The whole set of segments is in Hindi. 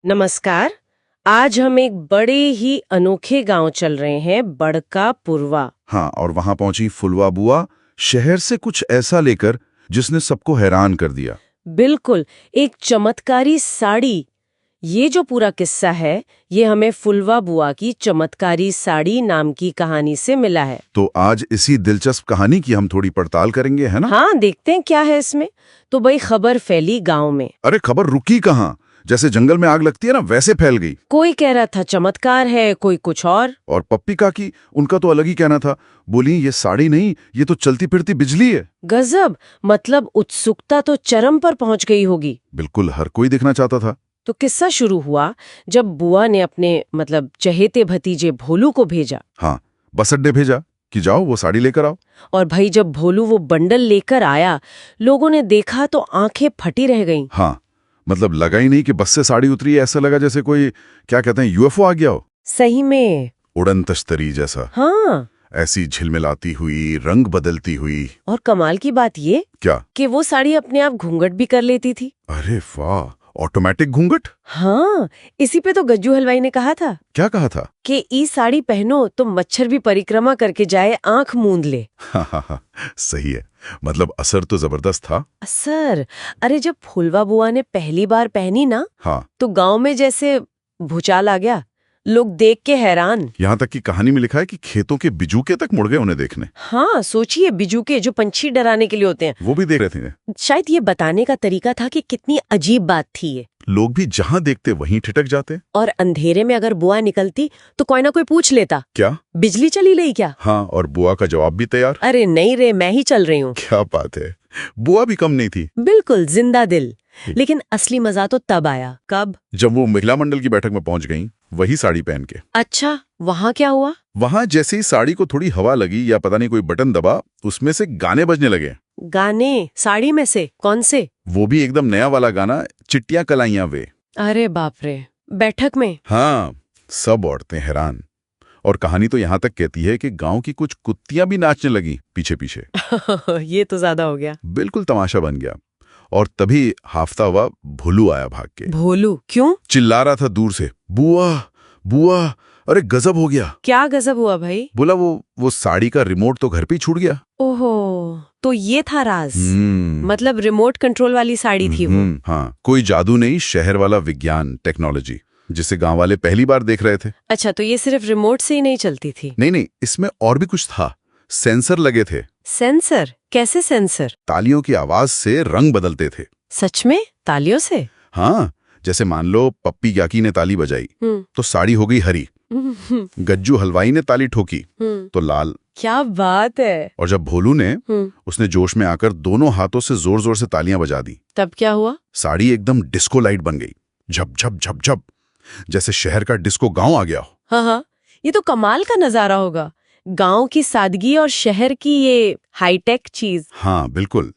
नमस्कार। आज हम एक बड़े ही अनोखे गांव चल रहे हैं, बड़का पुरवा। हाँ, और वहां पहुंची फुलवा बुआ शहर से कुछ ऐसा लेकर जिसने सबको हैरान कर दिया। बिल्कुल, एक चमत्कारी साड़ी। ये जो पूरा किस्सा है, ये हमें फुलवा बुआ की चमत्कारी साड़ी नाम की कहानी से मिला है। तो आज इसी दिलचस्प कहानी की हम थोड़ी पड़ताल करेंगे, है ना? हाँ, देखते हैं क्या है इसमें। तो भाई, खबर फैली गांव में। अरे खबर रुकी कहाँ? जैसे जंगल में आग लगती है ना, वैसे फैल गई। कोई कह रहा था चमत्कार है, कोई कुछ और पप्पी काकी, उनका तो अलग ही कहना था। बोली ये साड़ी नहीं, ये तो चलती फिरती बिजली है। गजब। मतलब उत्सुकता तो चरम पर पहुंच गई होगी। बिल्कुल, हर कोई देखना चाहता था। तो किस्सा शुरू हुआ जब बुआ ने अपने चहेते भतीजे भोलू को भेजा। हाँ, बस अड्डे भेजा कि जाओ वो साड़ी लेकर आओ। और भाई, जब भोलू वो बंडल लेकर आया, लोगों ने देखा तो आंखें फटी रह गईं। हाँ, मतलब लगा ही नहीं कि बस से साड़ी उतरी है, ऐसा लगा जैसे कोई, क्या कहते हैं, यूएफओ आ गया हो। सही में। उड़न तश्तरी जैसा। हाँ। ऐसी झिलमिलाती हुई, रंग बदलती हुई। और कमाल की बात ये क्या? कि वो साड़ी अपने आप घूंघट भी कर लेती थी। अरे वाह, ऑटोमेटिक घूंघट। हाँ, इसी पे तो गज्जू हलवाई ने कहा था। क्या कहा था? कि ई साड़ी पहनो तो मच्छर भी परिक्रमा करके जाए, आंख मूंद ले। हाँ, सही है। मतलब असर तो जबरदस्त था। असर? अरे, जब फुलवा बुआ ने पहली बार पहनी ना, हाँ, तो गांव में जैसे भूचाल आ गया। लोग देख के हैरान। यहाँ तक कि कहानी में लिखा है कि खेतों के बिजूके तक मुड़ गए उन्हें देखने। हाँ, सोचिए, बिजूके जो पंछी डराने के लिए होते हैं, वो भी देख रहे थे। शायद ये बताने का तरीका था कि कितनी अजीब बात थी ये। लोग भी जहाँ देखते वहीं ठिठक जाते। और अंधेरे में अगर बुआ निकलती तो कोई ना कोई पूछ लेता, क्या बिजली चली गई क्या? हाँ, और बुआ का जवाब भी तैयार। अरे नहीं रे, मैं ही चल रही हूँ। क्या बात है, बुआ भी कम नहीं थी। बिल्कुल जिंदा दिल। लेकिन असली मजा तो तब आया। कब? जब वो महिला मंडल की बैठक में पहुंच गईं, वही साड़ी पहन के। अच्छा, वहाँ क्या हुआ? वहां जैसे ही साड़ी को थोड़ी हवा लगी या पता नहीं कोई बटन दबा, उसमें से गाने बजने लगे। गाने? साड़ी में से? कौन से? वो भी एकदम नया वाला गाना, चिट्टियां कलाइयां वे। अरे बाप रे, बैठक में? हाँ, सब औरतें हैरान। और कहानी तो यहाँ तक कहती है कि गांव की कुछ कुत्तियां भी नाचने लगी पीछे पीछे। ये तो ज्यादा हो गया। बिल्कुल तमाशा बन गया। और तभी हाफता हुआ भोलू आया भाग के। भोलू? क्यों? चिल्ला रहा था दूर से, बुआ बुआ, अरे गजब हो गया। क्या गजब हुआ भाई? बोला वो साड़ी का रिमोट तो घर पे ही छूट गया। ओहो, तो ये था राज। मतलब रिमोट कंट्रोल वाली साड़ी थी वो। हाँ, कोई जादू नहीं, शहर वाला विज्ञान, टेक्नोलॉजी, जिसे गांव वाले पहली बार देख रहे थे। अच्छा, तो ये सिर्फ रिमोट से ही नहीं चलती थी? नहीं, इसमें और भी कुछ था। सेंसर लगे थे। सेंसर? कैसे सेंसर? तालियों की आवाज से रंग बदलते थे। सच में? तालियों से? हाँ, जैसे मान लो पप्पी याकी ने ताली बजाई तो साड़ी हो गई हरी। गज्जू हलवाई ने ताली ठोकी तो लाल। क्या बात है। और जब भोलू ने उसने जोश में आकर दोनों हाथों से जोर जोर से तालियां बजा दी, तब क्या हुआ? साड़ी एकदम डिस्को लाइट बन गई। झप झप झप झप, जैसे शहर का डिस्को गांव आ गया हो। हाँ, ये तो कमाल का नजारा होगा। गांव की सादगी और शहर की ये हाईटेक चीज। हाँ बिल्कुल,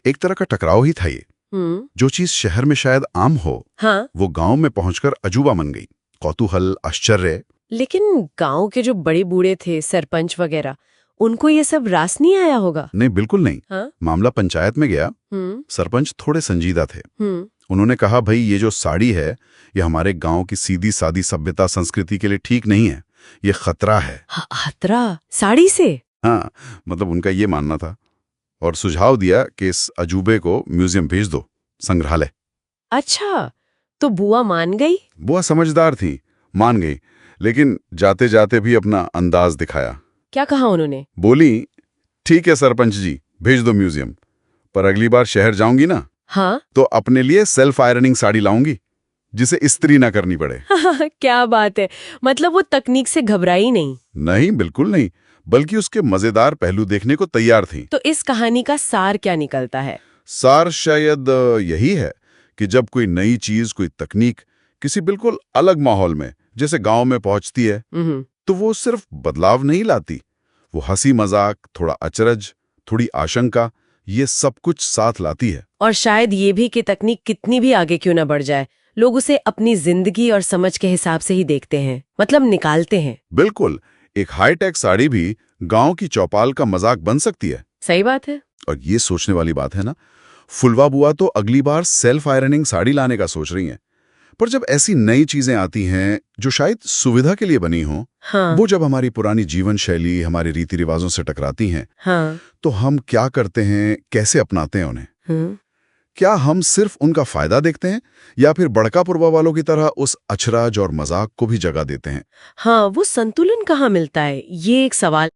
एक तरह का टकराव ही था ये। जो चीज शहर में शायद आम हो, हाँ, वो गांव में पहुंचकर अजूबा बन गई। कौतूहल, आश्चर्य। लेकिन गांव के जो बड़े बूढ़े थे, सरपंच वगैरह, उनको ये सब रास नहीं आया होगा? नहीं, बिल्कुल नहीं। हाँ? मामला पंचायत में गया। सरपंच थोड़े संजीदा थे। उन्होंने कहा, भाई ये जो साड़ी है, ये हमारे गांव की सीधी सादी सभ्यता संस्कृति के लिए ठीक नहीं है, ये खतरा है। खतरा? साड़ी से? हाँ, मतलब उनका ये मानना था। और सुझाव दिया कि इस अजूबे को म्यूजियम भेज दो, संग्रहालय। अच्छा, तो बुआ मान गई? बुआ समझदार थी, मान गई, लेकिन जाते जाते भी अपना अंदाज दिखाया। क्या कहा उन्होंने? बोली, ठीक है सरपंच जी, भेज दो म्यूजियम, पर अगली बार शहर जाऊंगी ना, हाँ, तो अपने लिए सेल्फ आयरनिंग साड़ी लाऊंगी, जिसे इस्त्री ना करनी पड़े। क्या बात है। मतलब वो तकनीक से घबराई नहीं? नहीं, बिल्कुल नहीं, बल्कि उसके मजेदार पहलू देखने को तैयार थी। तो इस कहानी का सार क्या निकलता है? सार शायद यही है कि जब कोई नई चीज, कोई तकनीक किसी बिल्कुल अलग माहौल में, जैसे गांव में पहुंचती है, तो वो सिर्फ बदलाव नहीं लाती, वो हंसी मजाक, थोड़ा अचरज, थोड़ी आशंका, ये सब कुछ साथ लाती है। और शायद ये भी कि तकनीक कितनी भी आगे क्यों ना बढ़ जाए, लोग उसे अपनी जिंदगी और समझ के हिसाब से ही देखते हैं, मतलब निकालते हैं। बिल्कुल, एक हाईटेक साड़ी भी गांव की चौपाल का मजाक बन सकती है। सही बात है। और ये सोचने वाली बात है ना, फुलवा बुआ तो अगली बार सेल्फ आयरनिंग साड़ी लाने का सोच रही हैं। पर जब ऐसी नई चीजें आती हैं जो शायद सुविधा के लिए बनी हों, हाँ, वो जब हमारी पुरानी जीवन शैली, हमारे रीति रिवाजों से टकराती हैं, हाँ, तो हम क्या करते हैं, कैसे अपनाते हैं उन्हें? हम्म, क्या हम सिर्फ उनका फायदा देखते हैं या फिर बड़का पुरवा वालों की तरह उस अचरज और मजाक को भी जगह देते हैं? हाँ, वो संतुलन कहाँ मिलता है, ये एक सवाल